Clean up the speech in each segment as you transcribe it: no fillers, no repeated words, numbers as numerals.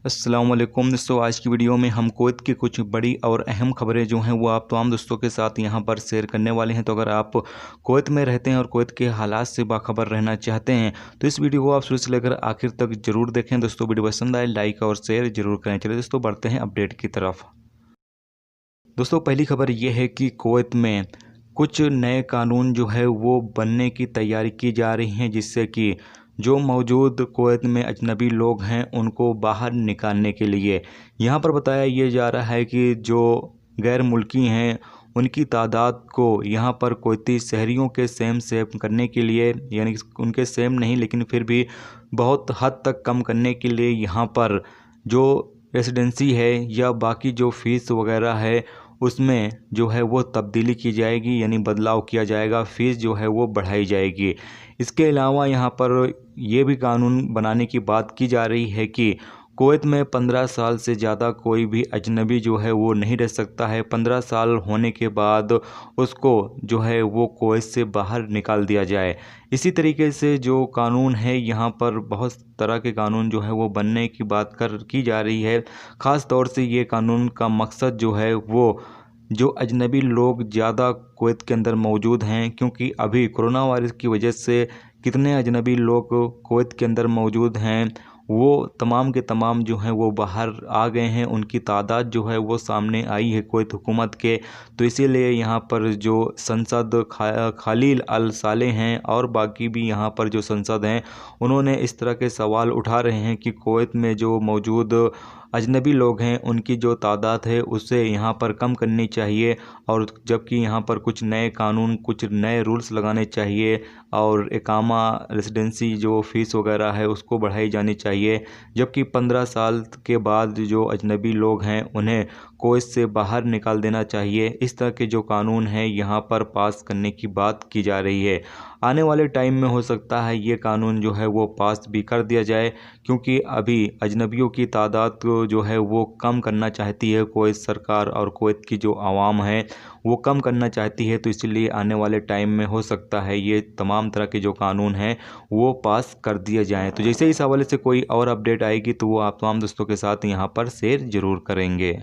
अस्सलाम वालेकुम दोस्तों, आज की वीडियो में हम कुवैत की कुछ बड़ी और अहम खबरें जो हैं वो आप तमाम दोस्तों के साथ यहां पर शेयर करने वाले हैं। तो अगर आप कुवैत में रहते हैं और कुवैत के हालात से बाखबर रहना चाहते हैं तो इस वीडियो को आप शुरू से लेकर आखिर तक जरूर देखें। दोस्तों वीडियो पसंद आए लाइक और शेयर जरूर करें। चलिए दोस्तों बढ़ते हैं अपडेट की तरफ। दोस्तों पहली खबर ये है कि कुवैत में कुछ नए कानून जो है वो बनने की तैयारी की जा रही हैं, जिससे कि जो मौजूद कुवैत में अजनबी लोग हैं उनको बाहर निकालने के लिए यहाँ पर बताया ये जा रहा है कि जो गैर मुल्की हैं उनकी तादाद को यहाँ पर कुवैती शहरियों के सेम करने के लिए, यानी कि उनके सेम नहीं लेकिन फिर भी बहुत हद तक कम करने के लिए यहाँ पर जो रेसिडेंसी है या बाकी जो फ़ीस वगैरह है उसमें जो है वो तब्दीली की जाएगी, यानी बदलाव किया जाएगा, फ़ीस जो है वो बढ़ाई जाएगी। इसके अलावा यहाँ पर ये भी कानून बनाने की बात की जा रही है कि कुवैत में 15 साल से ज़्यादा कोई भी अजनबी जो है वो नहीं रह सकता है। 15 साल होने के बाद उसको जो है वो कुवैत से बाहर निकाल दिया जाए। इसी तरीके से जो कानून है यहाँ पर बहुत तरह के कानून जो है वो बनने की बात की जा रही है। ख़ास तौर से ये कानून का मकसद जो है वो जो अजनबी लोग ज़्यादा कुवैत के अंदर मौजूद हैं, क्योंकि अभी कोरोना वायरस की वजह से कितने अजनबी लोग कुवैत के अंदर मौजूद हैं वो तमाम के तमाम जो हैं वो बाहर आ गए हैं। उनकी तादाद जो है वो सामने आई है कुवैत हुकूमत के। तो इसीलिए यहाँ पर जो संसद खलील अल सालेह हैं और बाकी भी यहाँ पर जो संसद हैं उन्होंने इस तरह के सवाल उठा रहे हैं कि कुवैत में जो मौजूद अजनबी लोग हैं उनकी जो तादाद है उससे यहाँ पर कम करनी चाहिए, और जबकि यहाँ पर कुछ नए कानून कुछ नए रूल्स लगाने चाहिए और इकामा रेसिडेंसी जो फ़ीस वगैरह है उसको बढ़ाई जानी चाहिए। जबकि 15 साल के बाद जो अजनबी लोग हैं उन्हें कुवैत से बाहर निकाल देना चाहिए। इस तरह के जो कानून हैं यहाँ पर पास करने की बात की जा रही है। आने वाले टाइम में हो सकता है ये कानून जो है वो पास भी कर दिया जाए, क्योंकि अभी अजनबियों की तादाद को जो है वो कम करना चाहती है कुवैत सरकार, और कुवैत की जो आवाम है वो कम करना चाहती है। तो इसलिए आने वाले टाइम में हो सकता है ये तमाम तरह के जो कानून हैं वो पास कर दिए जाएँ। तो जैसे इस हवाले से कोई और अपडेट आएगी तो वो आप तमाम दोस्तों के साथ यहाँ पर शेयर ज़रूर करेंगे।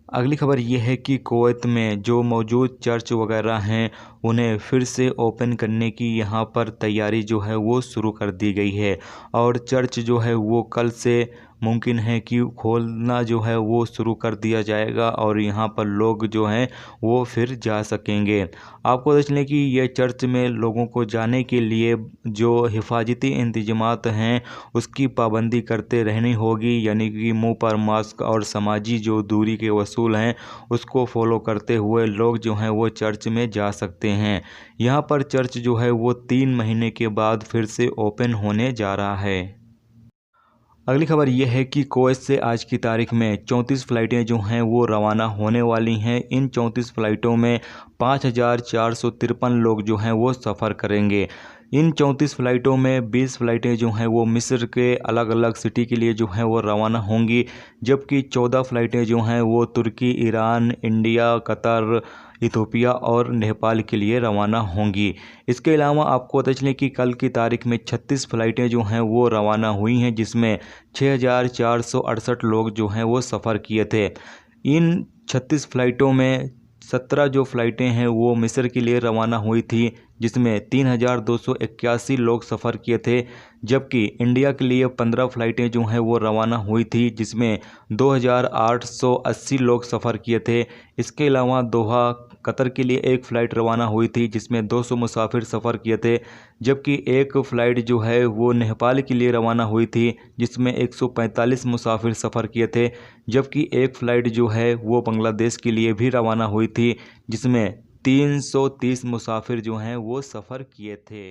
अगली खबर ये है कि कुवैत में जो मौजूद चर्च वगैरह हैं उन्हें फिर से ओपन करने की यहाँ पर तैयारी जो है वो शुरू कर दी गई है, और चर्च जो है वो कल से मुमकिन है कि खोलना जो है वो शुरू कर दिया जाएगा और यहाँ पर लोग जो हैं वो फिर जा सकेंगे। आपको बता चलें कि ये चर्च में लोगों को जाने के लिए जो हिफाजती इंतजामात हैं उसकी पाबंदी करते रहनी होगी, यानी कि मुंह पर मास्क और समाजी जो दूरी के वसूल हैं उसको फॉलो करते हुए लोग जो हैं वो चर्च में जा सकते हैं। यहाँ पर चर्च जो है वो 3 महीने के बाद फिर से ओपन होने जा रहा है। अगली खबर यह है कि कुवैत से आज की तारीख में 34 फ़्लाइटें जो हैं वो रवाना होने वाली हैं। इन 34 फ़्लाइटों में 5,453 लोग जो हैं वो सफ़र करेंगे। इन 34 फ़्लाइटों में 20 फ़्लाइटें जो हैं वो मिस्र के अलग अलग सिटी के लिए जो हैं वो रवाना होंगी, जबकि 14 फ़्लाइटें जो हैं वो तुर्की, ईरान, इंडिया, कतर, इथोपिया और नेपाल के लिए रवाना होंगी। इसके अलावा आपको पता चले कि कल की तारीख में 36 फ़्लाइटें जो हैं वो रवाना हुई हैं, जिसमें 6,468 लोग जो हैं वो सफ़र किए थे। इन 36 फ़्लाइटों में 17 जो फ़्लाइटें हैं वो मिस्र के लिए रवाना हुई थी, जिसमें 3,281 लोग सफ़र किए थे, जबकि इंडिया के लिए 15 फ़्लाइटें जो हैं वो रवाना हुई थी, जिसमें 2,880 लोग सफ़र किए थे। इसके अलावा दोहा कतर के लिए एक फ़्लाइट रवाना हुई थी जिसमें 200 मुसाफिर सफ़र किए थे, जबकि एक फ़्लाइट जो है वो नेपाल के लिए रवाना हुई थी जिसमें 145 मुसाफिर सफ़र किए थे, जबकि एक फ़्लाइट जो है वो बांग्लादेश के लिए भी रवाना हुई थी जिसमें 330 मुसाफिर जो हैं वो सफ़र किए थे।